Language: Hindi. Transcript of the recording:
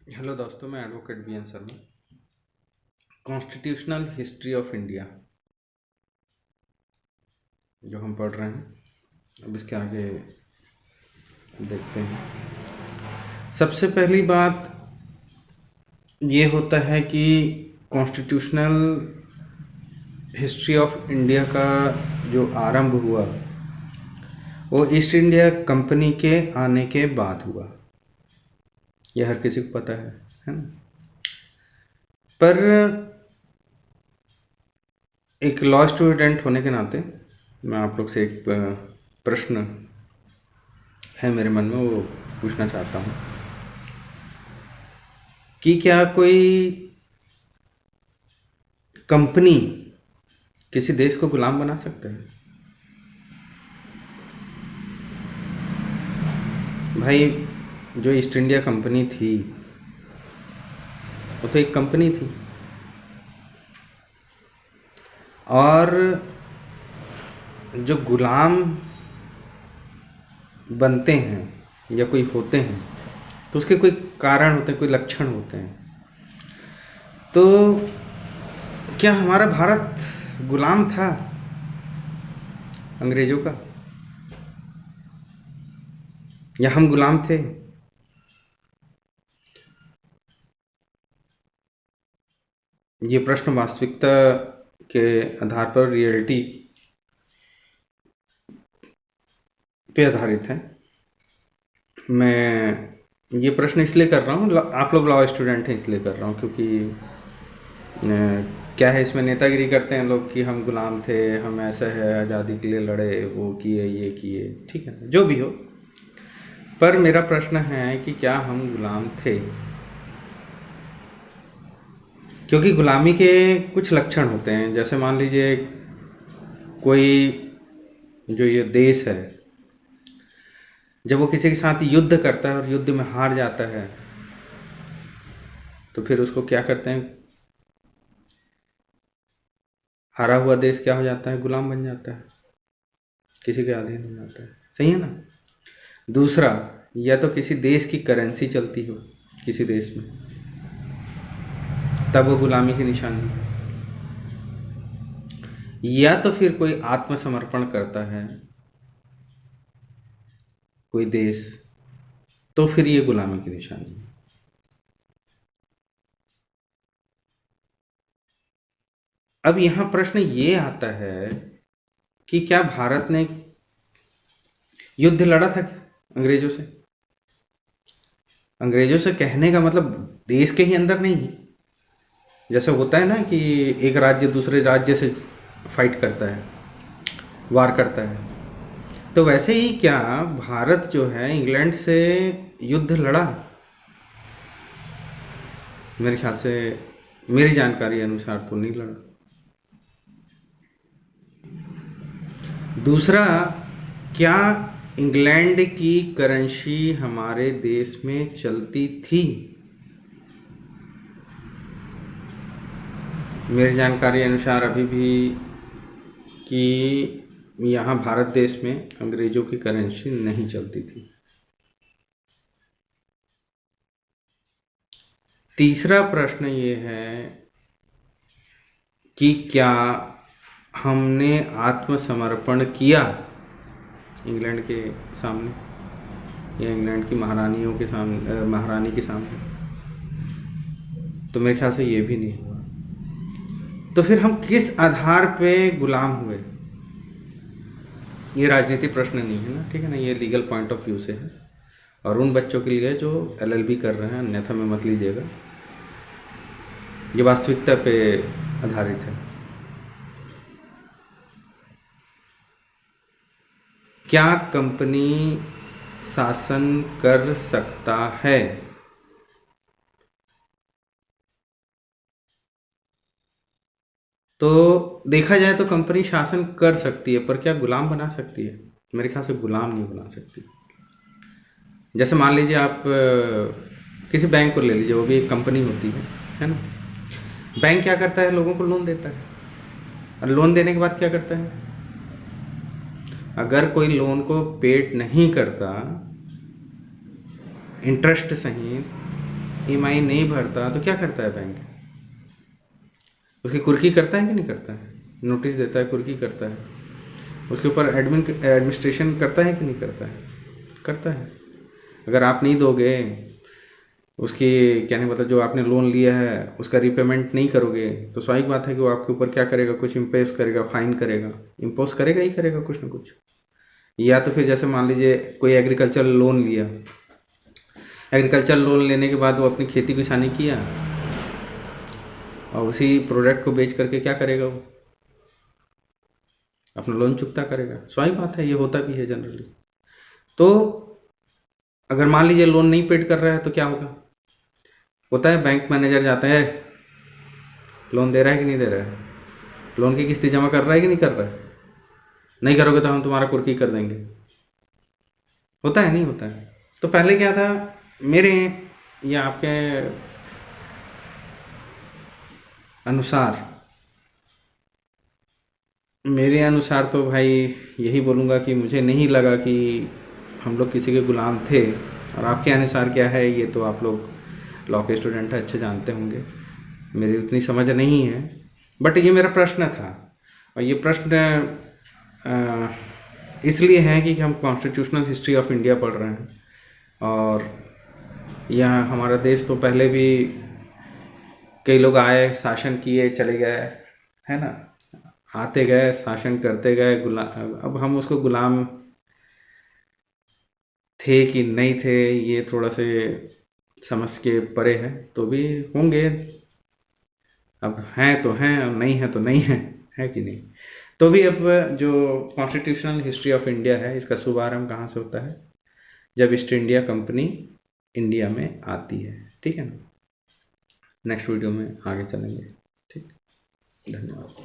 हेलो दोस्तों, मैं advocate B N Sharma. Constitutional history of India जो हम पढ़ रहे हैं, अब इसके आगे देखते हैं। सबसे पहली बात ये होता है कि कॉन्स्टिट्यूशनल हिस्ट्री ऑफ इंडिया का जो आरंभ हुआ वो ईस्ट इंडिया कंपनी के आने के बाद हुआ। यह हर किसी को पता है ना। पर एक लॉ स्टूडेंट होने के नाते मैं आप लोग से एक प्रश्न है मेरे मन में, वो पूछना चाहता हूँ कि क्या कोई कंपनी किसी देश को गुलाम बना सकता है? भाई, जो ईस्ट इंडिया कंपनी थी वो तो एक कंपनी थी, और जो गुलाम बनते हैं या कोई होते हैं तो उसके कोई कारण होते हैं, कोई लक्षण होते हैं। तो क्या हमारा भारत गुलाम था अंग्रेजों का, या हम गुलाम थे? ये प्रश्न वास्तविकता के आधार पर, रियलिटी पे आधारित है। मैं ये प्रश्न इसलिए कर रहा हूँ, आप लोग लॉ स्टूडेंट हैं इसलिए कर रहा हूँ, क्योंकि क्या है, इसमें नेतागिरी करते हैं लोग कि हम गुलाम थे, हम ऐसा है, आज़ादी के लिए लड़े, वो किए, ये किए, ठीक है, जो भी हो। पर मेरा प्रश्न है कि क्या हम गुलाम थे? क्योंकि गुलामी के कुछ लक्षण होते हैं। जैसे मान लीजिए कोई जो ये देश है, जब वो किसी के साथ युद्ध करता है और युद्ध में हार जाता है तो फिर उसको क्या करते हैं? हारा हुआ देश क्या हो जाता है? गुलाम बन जाता है, किसी के अधीन हो जाता है। सही है ना? दूसरा, या तो किसी देश की करेंसी चलती हो किसी देश में, तब वो गुलामी की निशानी है। या तो फिर कोई आत्मसमर्पण करता है कोई देश, तो फिर ये गुलामी की निशानी है। अब यहां प्रश्न ये आता है कि क्या भारत ने युद्ध लड़ा था अंग्रेजों से? अंग्रेजों से कहने का मतलब देश के ही अंदर नहीं, जैसे होता है ना कि एक राज्य दूसरे राज्य से फाइट करता है, वार करता है, तो वैसे ही क्या भारत जो है इंग्लैंड से युद्ध लड़ा? मेरे ख्याल से, मेरी जानकारी अनुसार तो नहीं लड़ा। दूसरा, क्या इंग्लैंड की करेंसी हमारे देश में चलती थी? मेरी जानकारी अनुसार अभी भी कि यहाँ भारत देश में अंग्रेजों की करेंसी नहीं चलती थी। तीसरा प्रश्न ये है कि क्या हमने आत्मसमर्पण किया इंग्लैंड के सामने या इंग्लैंड की महारानियों के सामने, महारानी के सामने? तो मेरे ख्याल से ये भी नहीं हुआ। तो फिर हम किस आधार पे गुलाम हुए? ये राजनीतिक प्रश्न नहीं है ना, ठीक है ना, ये लीगल पॉइंट ऑफ व्यू से है, और उन बच्चों के लिए जो एलएलबी कर रहे हैं, अन्यथा में मत लीजिएगा। ये वास्तविकता पे आधारित है। क्या कंपनी शासन कर सकता है? तो देखा जाए तो कंपनी शासन कर सकती है, पर क्या गुलाम बना सकती है? मेरे ख्याल से गुलाम नहीं बना सकती। जैसे मान लीजिए आप किसी बैंक को ले लीजिए, वो भी एक कंपनी होती है ना। बैंक क्या करता है? लोगों को लोन देता है, और लोन देने के बाद क्या करता है? अगर कोई लोन को पेड नहीं करता इंटरेस्ट सहित, ईएमआई नहीं भरता तो क्या करता है बैंक? उसकी कुर्की करता है कि नहीं करता है? नोटिस देता है, कुर्की करता है, उसके ऊपर एडमिनिस्ट्रेशन करता है कि नहीं करता है? करता है। अगर आप नहीं दोगे, उसकी क्या नहीं पता, जो आपने लोन लिया है उसका रीपेमेंट नहीं करोगे, तो स्वाभाविक बात है कि वो आपके ऊपर क्या करेगा, कुछ इम्पोज करेगा, फाइन करेगा, इम्पोज करेगा ही करेगा कुछ ना कुछ। या तो फिर जैसे मान लीजिए कोई एग्रीकल्चर लोन लिया, एग्रीकल्चर लोन लेने के बाद वो अपनी खेती किसानी किया और उसी प्रोडक्ट को बेच करके क्या करेगा, वो अपना लोन चुकता करेगा। स्वाभाविक बात है, ये होता भी है जनरली। तो अगर मान लीजिए लोन नहीं पेड कर रहा है तो क्या होगा? होता है बैंक मैनेजर जाता है, लोन दे रहा है कि नहीं दे रहा है, लोन की किस्तें जमा कर रहा है कि नहीं कर रहा है, नहीं करोगे तो हम तुम्हारा कुर्की कर देंगे। होता है नहीं होता है? तो पहले क्या था, मेरे या आपके अनुसार, मेरे अनुसार तो भाई यही बोलूँगा कि मुझे नहीं लगा कि हम लोग किसी के गुलाम थे। और आपके अनुसार क्या है, ये तो आप लोग लॉ के स्टूडेंट हैं, अच्छे जानते होंगे, मेरी उतनी समझ नहीं है। बट ये मेरा प्रश्न था, और ये प्रश्न इसलिए है कि हम कॉन्स्टिट्यूशनल हिस्ट्री ऑफ इंडिया पढ़ रहे हैं, और यहाँ हमारा देश तो पहले भी कई लोग आए, शासन किए, चले गए, है ना, आते गए, शासन करते गए, गुलाम, अब हम उसको गुलाम थे कि नहीं थे, ये थोड़ा से समझ के परे है। तो भी होंगे, अब हैं तो हैं और नहीं है तो नहीं है कि नहीं? तो भी अब जो कॉन्स्टिट्यूशनल हिस्ट्री ऑफ इंडिया है, इसका शुभारंभ कहाँ से होता है? जब ईस्ट इंडिया कंपनी इंडिया में आती है। ठीक है ना? नेक्स्ट वीडियो में आगे चलेंगे। ठीक, धन्यवाद।